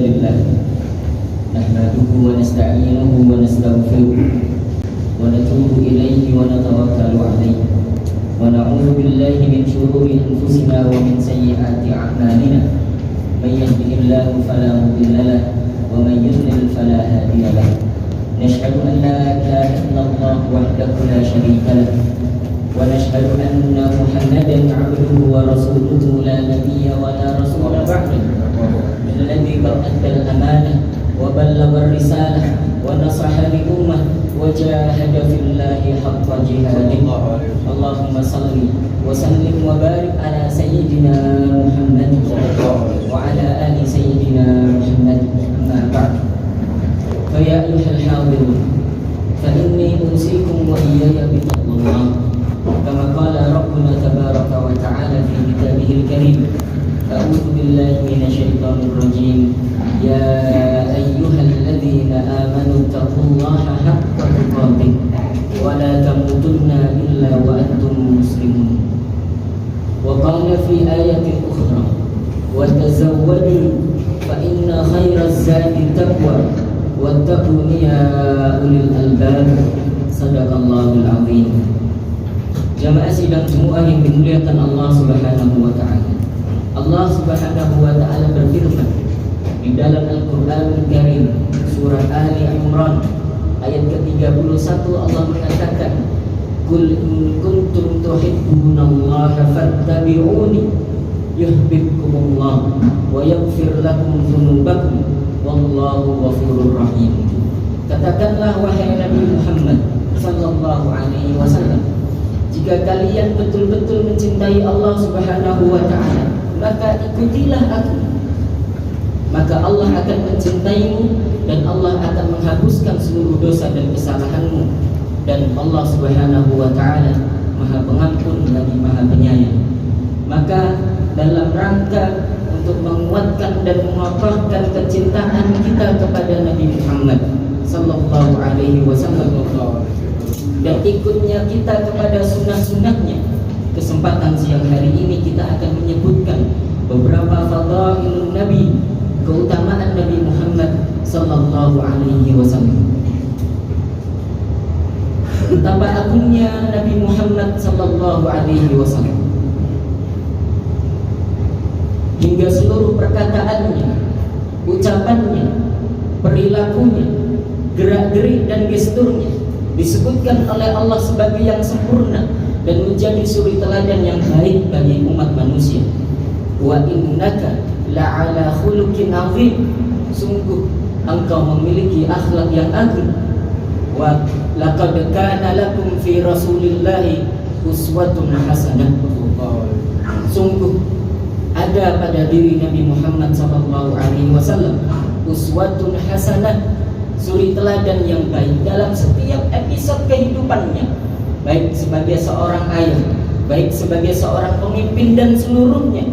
لله نحمده ونستعينه ونستغفره ونتوب إليه ونتوكل عليه ونعوذ بالله من شرور أنفسنا ومن سيئات أعمالنا من يهده الله فلا مضل له ومن يضلل فلا هادي له نشهد أن لا إله إلا الله وحده لا شريك له ونشهد أن محمدا عبده ورسوله لا نبي ولا رسول بعده الذي قد أدى الأمانة وبلغ الرسالة ونصح للأمة وجاهد في الله حق جهاده اللهم صل وسلم وبارك على سيدنا محمد وعلى آل سيدنا محمد أما بعد فيا أيها الحاضرون فإني أوصيكم وإياي بتقوى الله كما قال ربنا تبارك وتعالى في كتابه الكريم أعوذ بالله من الشيطان الرجيم يا أيها الذين آمنوا اتقوا الله حق تقاته ولا تموتن إلا وأنتم مسلمون وقال في آية أخرى وتزودوا فإن خير الزاد التقوى واتقون يا أولي الألباب صدق الله العظيم. Jamaah sidang Jumat yang dimuliakan Allah Subhanahu wa taala. Allah Subhanahu wa taala berfirman di dalam Al-Qur'an Al-Karim surah Ali Imran ayat ke-31 Allah mengatakan Qul in kuntum tuhibbunallaha fattabi'uni yuhibbukumullah wa yaghfir lakum dzunubakum wallahu ghafurur rahim. Katakanlah wahai Nabi Muhammad sallallahu alaihi wasallam, jika kalian betul-betul mencintai Allah Subhanahu wa taala, maka ikutilah aku. Maka Allah akan mencintaimu dan Allah akan menghapuskan seluruh dosa dan kesalahanmu. Dan Allah Subhanahu wa taala Maha Pengampun lagi Maha Penyayang. Maka dalam rangka untuk menguatkan dan mengokohkan kecintaan kita kepada Nabi Muhammad sallallahu alaihi wasallam dan ikutnya kita kepada sunnah-sunnahnya, kesempatan siang hari ini kita akan menyebutkan beberapa fadailun Nabi, keutamaan Nabi Muhammad sallallahu alaihi wasallam. Betapa agungnya Nabi Muhammad sallallahu alaihi wasallam, hingga seluruh perkataannya, ucapannya, perilakunya, gerak-gerik dan gesturnya disebutkan oleh Allah sebagai yang sempurna dan menjadi suri teladan yang baik bagi umat manusia. Wa innaka la'ala khuluqin 'azim, sungguh engkau memiliki akhlak yang agung. Wa laqad kana lakum fi rasulillahi uswatun hasanah, sungguh ada pada diri Nabi Muhammad sallallahu alaihi wasallam uswatun hasanah, suri teladan yang baik dalam setiap episode kehidupannya, baik sebagai seorang ayah, baik sebagai seorang pemimpin dan seluruhnya.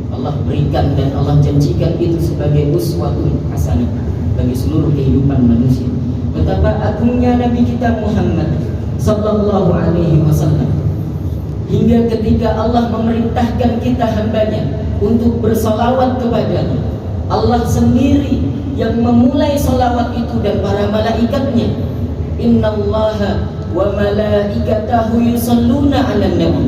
Allah berikan dan Allah janjikan itu sebagai uswatun hasanah bagi seluruh kehidupan manusia. Betapa agungnya Nabi kita Muhammad sallallahu alaihi wasallam, hingga ketika Allah memerintahkan kita hambanya untuk bersalawat kepadanya, Allah sendiri yang memulai salawat itu dan para malaikatnya. Innallaha wa malaikatahu yusalluna 'alan nabi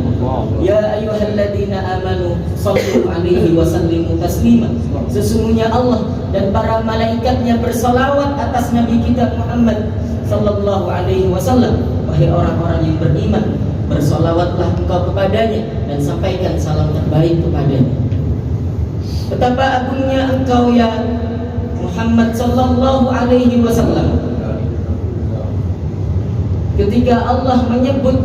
ya ayyuhalladzina amanu shallu 'alaihi wa sallimu taslima. Sesungguhnya Allah dan para malaikatnya bersalawat atas nabi kita Muhammad sallallahu alaihi wasallam. Wahai orang-orang yang beriman, bersalawatlah engkau kepadanya dan sampaikan salam terbaik kepadanya. Betapa agungnya engkau ya Muhammad sallallahu alaihi wasallam, ketika Allah menyebut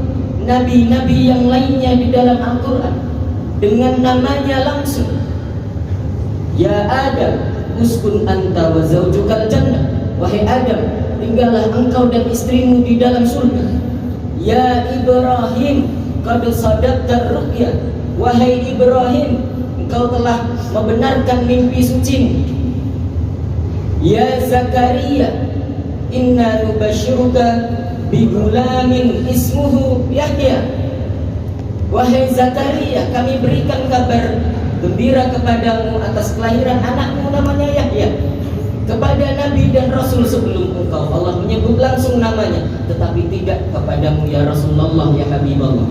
nabi-nabi yang lainnya di dalam Al-Quran dengan namanya langsung. Ya Adam, uskun anta wa zawjukal jannah. Wahai Adam, tinggallah engkau dan istrimu di dalam surga. Ya Ibrahim, qad sadaqta ru'ya. Wahai Ibrahim, engkau telah membenarkan mimpi sucimu. Ya Zakaria, inna nubashiruka bigulamin ismuhu Yahya. Wahai Zakaria, kami berikan kabar gembira kepadamu atas kelahiran anakmu namanya Yahya. kepada Nabi dan Rasul sebelum engkau. Allah menyebut langsung namanya, tetapi tidak kepadamu ya Rasulullah, ya Habibullah.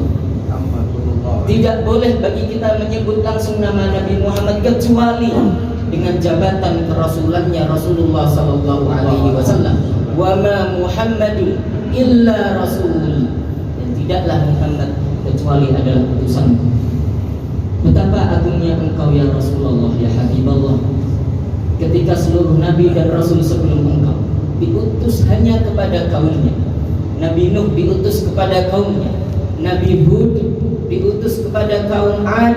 Tidak boleh bagi kita menyebut langsung nama Nabi Muhammad kecuali dengan jabatan kerasulannya Rasulullah sallallahu alaihi wasallam. Wa ma Muhammadun illa rasul. Dan tidaklah Muhammad kecuali adalah utusanku. Betapa agungnya engkau ya Rasulullah, ya Habibullah. Ketika seluruh nabi dan rasul sebelum engkau diutus hanya kepada kaumnya. Nabi Nuh diutus kepada kaumnya, Nabi Hud diutus kepada kaum Ad,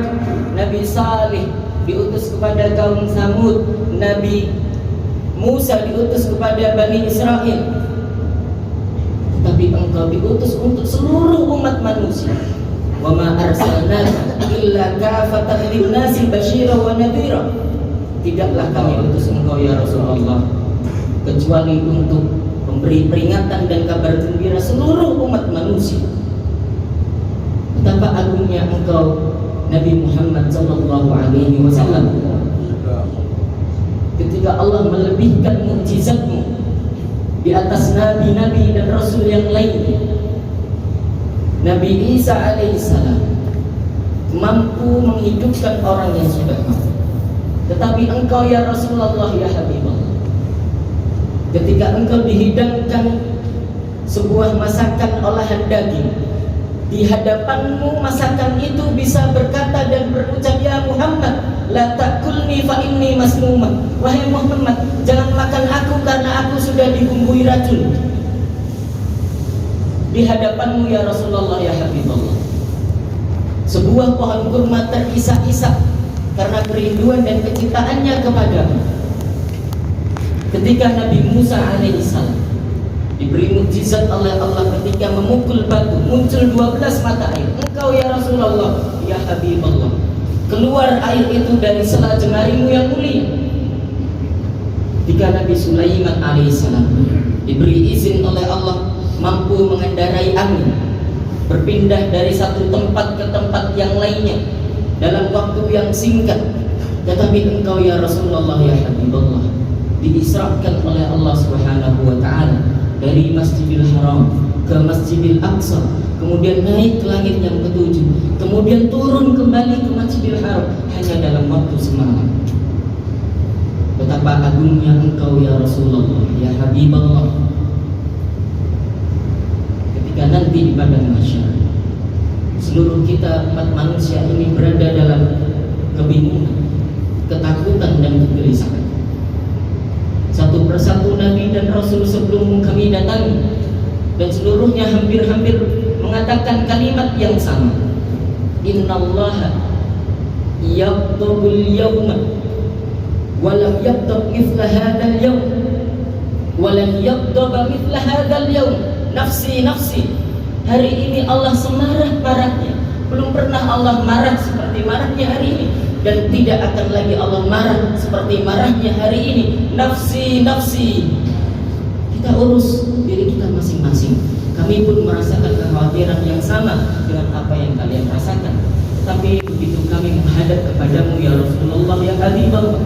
Nabi Salih diutus kepada kaum Samud, Nabi Musa diutus kepada Bani Israel. Tetapi engkau diutus untuk seluruh umat manusia. Wa ma arsalnaka illa kafatan lin-nasi basyiran wa nadhira. Tidaklah kami utus engkau ya Rasulullah kecuali untuk memberi peringatan dan kabar gembira seluruh umat manusia. Betapa agungnya engkau Nabi Muhammad sallallahu alaihi wasallam. Ketika Allah melebihkan mukjizatmu di atas nabi-nabi dan rasul yang lainnya. Nabi Isa alaihissalam mampu menghidupkan orang yang sudah mati. Tetapi engkau ya Rasulullah, ya Habibullah, ketika engkau dihidangkan sebuah masakan olahan daging, di hadapanmu masakan itu bisa berkata dan berucap, ya Muhammad, la ta'kulni fa inni masmumah. Wahai Muhammad, jangan makan aku karena aku sudah dibumbui racun. Di hadapanmu ya Rasulullah, ya Habibullah, sebuah pohon kurma terisak-isak karena kerinduan dan kecintaannya kepadamu. Ketika Nabi Musa alaihissalam diberi mukjizat oleh Allah ketika memukul batu, muncul 12 mata air. Engkau ya Rasulullah, ya Habibullah, keluar air itu dari sela jemarimu yang mulia. Ketika Nabi Sulaiman alaihissalam diberi izin oleh Allah mampu mengendarai angin, berpindah dari satu tempat ke tempat yang lainnya dalam waktu yang singkat. Tetapi engkau ya Rasulullah, ya Habibullah, diisrakan oleh Allah Subhanahu wa ta'ala dari Masjidil Haram ke Masjidil Aqsa, kemudian naik ke langit yang ketujuh, kemudian turun kembali ke Masjidil Haram hanya dalam waktu semalam. Betapa agungnya engkau ya Rasulullah, ya Habibullah. Ketika nanti di padang mahsyar seluruh kita umat manusia ini berada dalam kebingungan, ketakutan dan kegelisahan. Satu persatu Nabi dan Rasul sebelum kami datangi, dan seluruhnya hampir-hampir mengatakan kalimat yang sama. Innallaha yaqtabul yawma walam yaqtab mithla hadzal yawm walam yaqtab mithla hadzal yawm. Nafsi nafsi. Hari ini Allah semarah-marahnya. Belum pernah Allah marah seperti marahnya hari ini, dan tidak akan lagi Allah marah seperti marahnya hari ini. Nafsi nafsi. Kita urus diri kita masing-masing. Kami pun merasakan kekhawatiran yang sama dengan apa yang kalian rasakan. Tetapi begitu kami menghadap kepadamu ya Rasulullah, ya Habibullah,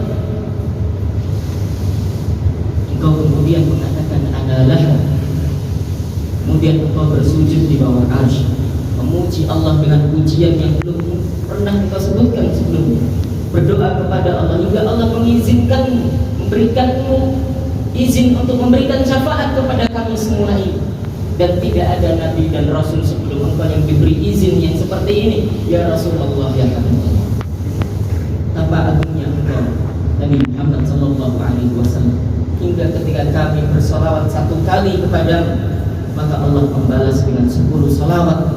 engkau kemudian mengatakan analah. Kemudian engkau bersujud di bawah arsy, memuji Allah dengan pujian yang belum pernah engkau sebutkan sebelumnya. Berdoa kepada Allah hingga Allah mengizinkanmu, memberikanmu izin untuk memberikan syafaat kepada kami semua ini. Dan tidak ada Nabi dan Rasul sebelum engkau yang diberi izin yang seperti ini, ya Rasulullah, ya Habibullah. Betapa agungnya engkau Nabi Muhammad sallallahu alaihi wasallam, hingga ketika kami bersolawat 1 kali kepadamu, maka Allah membalas dengan 10 salawat.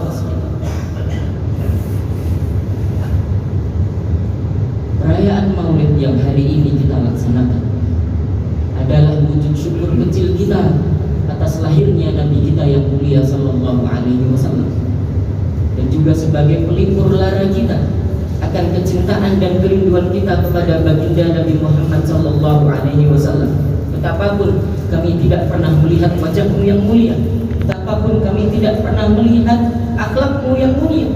Perayaan Maulid yang hari ini kita laksanakan adalah wujud syukur kecil kita atas lahirnya Nabi kita yang mulia sallallahu alaihi wasallam, dan juga sebagai pelipur lara kita akan kecintaan dan kerinduan kita kepada baginda Nabi Muhammad sallallahu alaihi wasallam. Betapapun kami tidak pernah melihat wajahmu yang mulia, betapapun kami tidak pernah melihat akhlakmu yang mulia,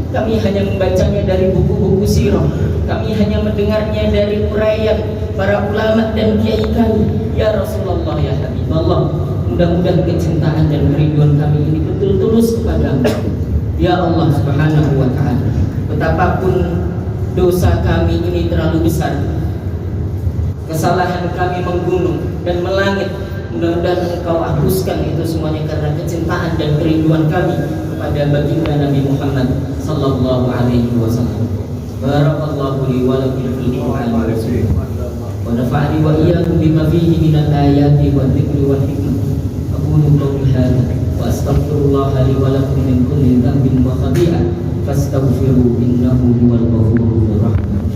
Kami hanya membacanya dari buku-buku sirah, kami hanya mendengarnya dari uraian para ulama dan kiai kami. Ya Rasulullah, ya Habibullah, mudah-mudahan kecintaan dan kerinduan kami ini betul tulus kepadamu. Ya Allah Subhanahu wa ta'ala, betapapun dosa kami ini terlalu besar, kesalahan kami menggunung dan melangit, mudah-mudahan Engkau hapuskan itu semuanya karena kecintaan dan kerinduan kami kepada baginda Nabi Muhammad sallallahu alaihi wasallam. Barakallahu li wa lakum fil Qur'an wa nafa'ani wa iyyakum bima fihi minal ayati wa dzikri wal hikmah. Aqulu qawli hadza wa astaghfirullah li wa lakum min kulli dhanbin wa khati'ah fastaghfiruhu innahu huwal ghafurur rahim.